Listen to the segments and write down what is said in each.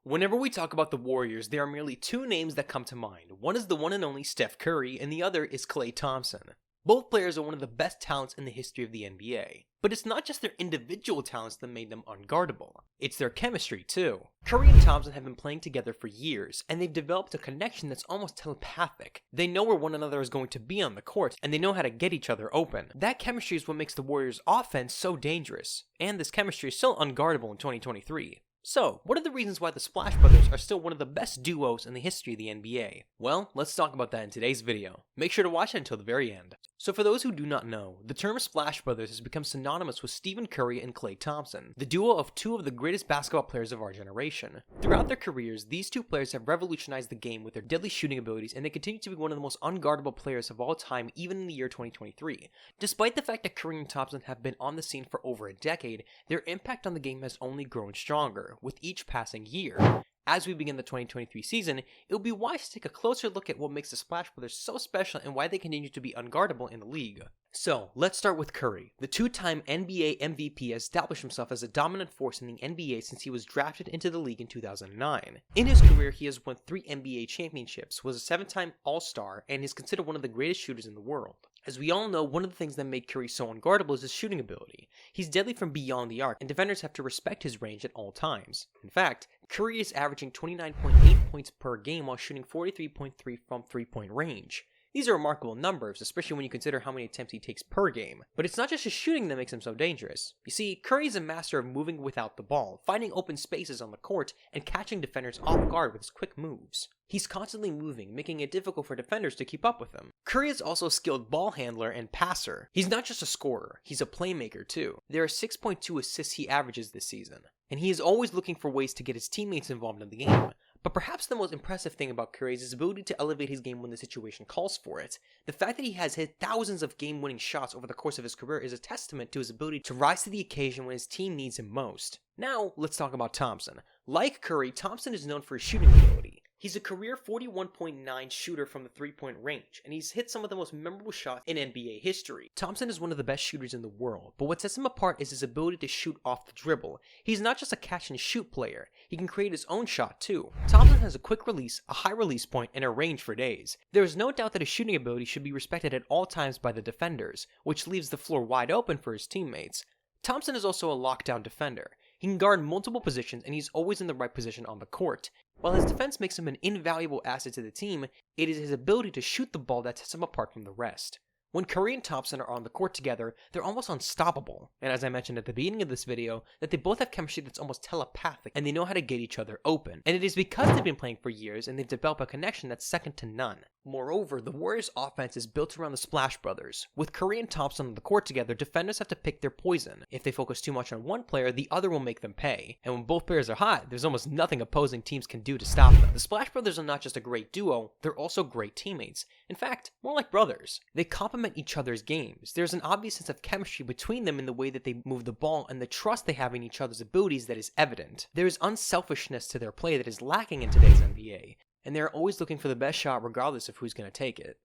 Whenever we talk about the Warriors, there are merely two names that come to mind. One is the one and only Steph Curry, and the other is Klay Thompson. Both players are one of the best talents in the history of the NBA. But it's not just their individual talents that made them unguardable. It's their chemistry too. Curry and Thompson have been playing together for years, and they've developed a connection that's almost telepathic. They know where one another is going to be on the court, and they know how to get each other open. That chemistry is what makes the Warriors' offense so dangerous, and this chemistry is still unguardable in 2023. So, what are the reasons why the Splash Brothers are still one of the best duos in the history of the NBA? Well, let's talk about that in today's video. Make sure to watch it until the very end. So for those who do not know, the term Splash Brothers has become synonymous with Stephen Curry and Klay Thompson, the duo of two of the greatest basketball players of our generation. Throughout their careers, these two players have revolutionized the game with their deadly shooting abilities, and they continue to be one of the most unguardable players of all time even in the year 2023. Despite the fact that Curry and Thompson have been on the scene for over a decade, their impact on the game has only grown stronger with each passing year. As we begin the 2023 season, it would be wise to take a closer look at what makes the Splash Brothers so special and why they continue to be unguardable in the league. So, let's start with Curry. The two-time NBA MVP has established himself as a dominant force in the NBA since he was drafted into the league in 2009. In his career, he has won 3 NBA championships, was a 7-time All-Star, and is considered one of the greatest shooters in the world. As we all know, one of the things that made Curry so unguardable is his shooting ability. He's deadly from beyond the arc, and defenders have to respect his range at all times. In fact, Curry is averaging 29.8 points per game while shooting 43.3 from three-point range. These are remarkable numbers, especially when you consider how many attempts he takes per game. But it's not just his shooting that makes him so dangerous. You see, Curry is a master of moving without the ball, finding open spaces on the court, and catching defenders off guard with his quick moves. He's constantly moving, making it difficult for defenders to keep up with him. Curry is also a skilled ball handler and passer. He's not just a scorer, he's a playmaker too. There are 6.2 assists he averages this season, and he is always looking for ways to get his teammates involved in the game. But perhaps the most impressive thing about Curry is his ability to elevate his game when the situation calls for it. The fact that he has hit thousands of game-winning shots over the course of his career is a testament to his ability to rise to the occasion when his team needs him most. Now, let's talk about Thompson. Like Curry, Thompson is known for his shooting ability. He's a career 41.9 shooter from the three-point range, and he's hit some of the most memorable shots in NBA history. Thompson is one of the best shooters in the world, but what sets him apart is his ability to shoot off the dribble. He's not just a catch-and-shoot player, he can create his own shot too. Thompson has a quick release, a high release point, and a range for days. There is no doubt that his shooting ability should be respected at all times by the defenders, which leaves the floor wide open for his teammates. Thompson is also a lockdown defender. He can guard multiple positions, and he's always in the right position on the court. While his defense makes him an invaluable asset to the team, it is his ability to shoot the ball that sets him apart from the rest. When Curry and Thompson are on the court together, they're almost unstoppable, and as I mentioned at the beginning of this video, that they both have chemistry that's almost telepathic, and they know how to get each other open. And it is because they've been playing for years, and they've developed a connection that's second to none. Moreover, the Warriors' offense is built around the Splash Brothers. With Curry and Thompson on the court together, defenders have to pick their poison. If they focus too much on one player, the other will make them pay. And when both players are hot, there's almost nothing opposing teams can do to stop them. The Splash Brothers are not just a great duo, they're also great teammates. In fact, more like brothers. They complement each other's games. There's an obvious sense of chemistry between them in the way that they move the ball and the trust they have in each other's abilities that is evident. There is unselfishness to their play that is lacking in today's NBA. And they're always looking for the best shot regardless of who's going to take it.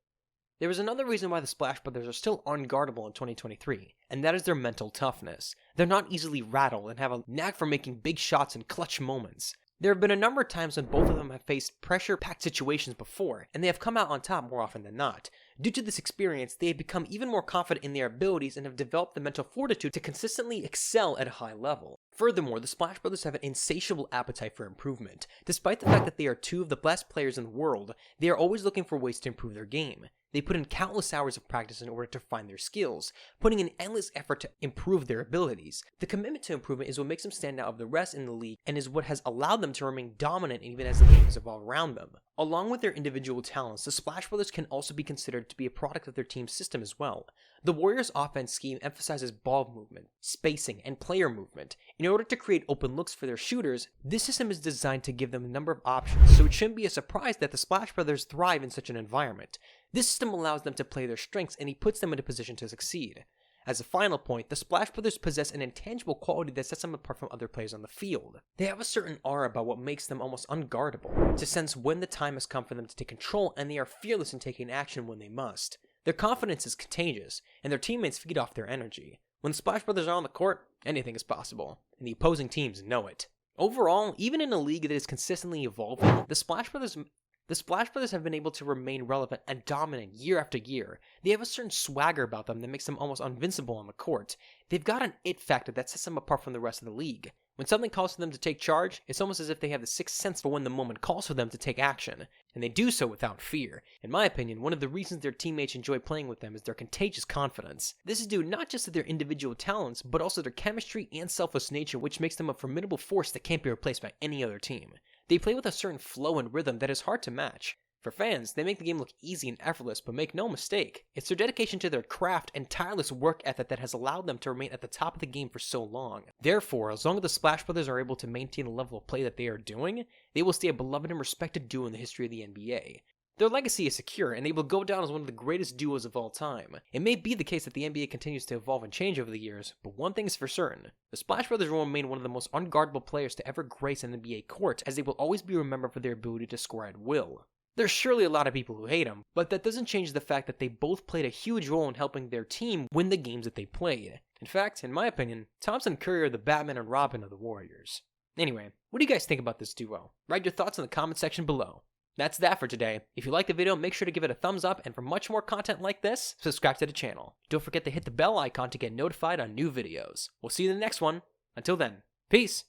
There is another reason why the Splash Brothers are still unguardable in 2023, and that is their mental toughness. They're not easily rattled and have a knack for making big shots in clutch moments. There have been a number of times when both of them have faced pressure-packed situations before, and they have come out on top more often than not. Due to this experience, they have become even more confident in their abilities and have developed the mental fortitude to consistently excel at a high level. Furthermore, the Splash Brothers have an insatiable appetite for improvement. Despite the fact that they are two of the best players in the world, they are always looking for ways to improve their game. They put in countless hours of practice in order to refine their skills, putting in endless effort to improve their abilities. The commitment to improvement is what makes them stand out of the rest in the league and is what has allowed them to remain dominant even as the game has evolved around them. Along with their individual talents, the Splash Brothers can also be considered to be a product of their team's system as well. The Warriors' offense scheme emphasizes ball movement, spacing, and player movement. In order to create open looks for their shooters, this system is designed to give them a number of options, so it shouldn't be a surprise that the Splash Brothers thrive in such an environment. This system allows them to play their strengths, and he puts them in a position to succeed. As a final point, the Splash Brothers possess an intangible quality that sets them apart from other players on the field. They have a certain aura about what makes them almost unguardable. It's a sense when the time has come for them to take control, and they are fearless in taking action when they must. Their confidence is contagious, and their teammates feed off their energy. When the Splash Brothers are on the court, anything is possible, and the opposing teams know it. Overall, even in a league that is consistently evolving, the Splash Brothers have been able to remain relevant and dominant year after year. They have a certain swagger about them that makes them almost invincible on the court. They've got an it factor that sets them apart from the rest of the league. When something calls for them to take charge, it's almost as if they have the sixth sense for when the moment calls for them to take action, and they do so without fear. In my opinion, one of the reasons their teammates enjoy playing with them is their contagious confidence. This is due not just to their individual talents, but also their chemistry and selfless nature, which makes them a formidable force that can't be replaced by any other team. They play with a certain flow and rhythm that is hard to match. For fans, they make the game look easy and effortless, but make no mistake, it's their dedication to their craft and tireless work ethic that has allowed them to remain at the top of the game for so long. Therefore, as long as the Splash Brothers are able to maintain the level of play that they are doing, they will stay a beloved and respected duo in the history of the NBA. Their legacy is secure, and they will go down as one of the greatest duos of all time. It may be the case that the NBA continues to evolve and change over the years, but one thing is for certain. The Splash Brothers will remain one of the most unguardable players to ever grace an NBA court, as they will always be remembered for their ability to score at will. There's surely a lot of people who hate him, but that doesn't change the fact that they both played a huge role in helping their team win the games that they played. In fact, in my opinion, Thompson and Curry are the Batman and Robin of the Warriors. Anyway, what do you guys think about this duo? Write your thoughts in the comment section below. That's that for today. If you liked the video, make sure to give it a thumbs up, and for much more content like this, subscribe to the channel. Don't forget to hit the bell icon to get notified on new videos. We'll see you in the next one. Until then, peace!